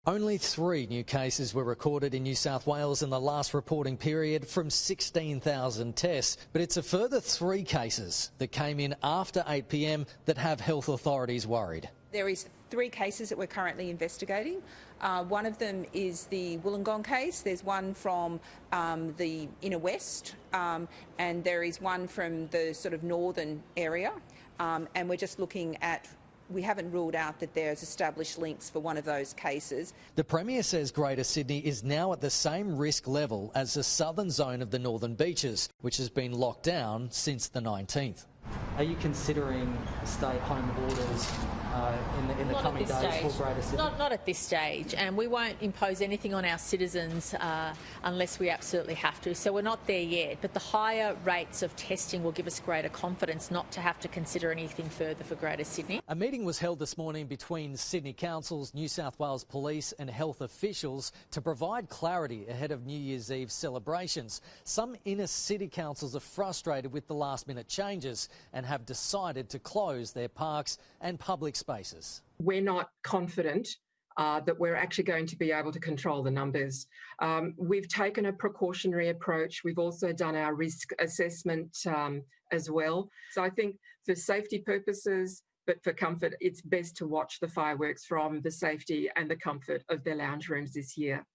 Only 3 new cases were recorded in New South Wales in the last reporting period from 16,000 tests. But it's a further 3 cases that came in after 8 p.m. that have health authorities worried. There is 3 cases that we're currently investigating. One of them is the Wollongong case. There's one from the inner west, and there is one from the sort of northern area. And we're just looking at, we haven't ruled out that there's established links for one of those cases. The Premier says Greater Sydney is now at the same risk level as the southern zone of the Northern Beaches, which has been locked down since the 19th. Are you considering stay-at-home orders in the coming days for Greater Sydney? Not at this stage, and we won't impose anything on our citizens unless we absolutely have to. So we're not there yet, but the higher rates of testing will give us greater confidence not to have to consider anything further for Greater Sydney. A meeting was held this morning between Sydney Council's New South Wales Police and health officials to provide clarity ahead of New Year's Eve celebrations. Some inner city councils are frustrated with the last-minute changes and have decided to close their parks and public spaces. We're not confident that we're actually going to be able to control the numbers. We've taken a precautionary approach. We've also done our risk assessment as well. So I think for safety purposes, but for comfort, it's best to watch the fireworks from the safety and the comfort of their lounge rooms this year.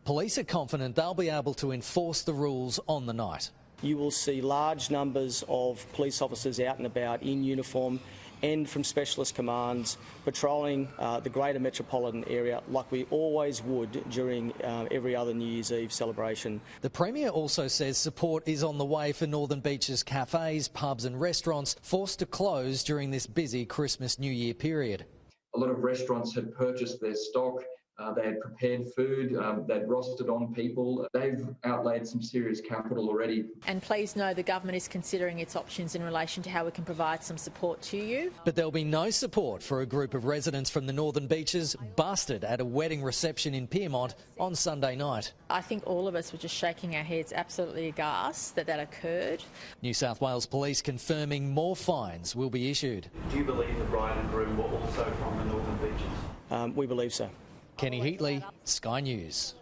Police are confident they'll be able to enforce the rules on the night. You will see large numbers of police officers out and about in uniform and from specialist commands patrolling the greater metropolitan area like we always would during every other New Year's Eve celebration. The Premier also says support is on the way for Northern Beaches cafes, pubs and restaurants forced to close during this busy Christmas New Year period. A lot of restaurants had purchased their stock. They had prepared food, they'd rostered on people. They've outlaid some serious capital already. And please know the government is considering its options in relation to how we can provide some support to you. But there'll be no support for a group of residents from the Northern Beaches busted at a wedding reception in Pyrmont on Sunday night. I think all of us were just shaking our heads absolutely aghast that occurred. New South Wales Police confirming more fines will be issued. Do you believe the bride and groom were also from the Northern Beaches? We believe so. Kenny Heatley, Sky News.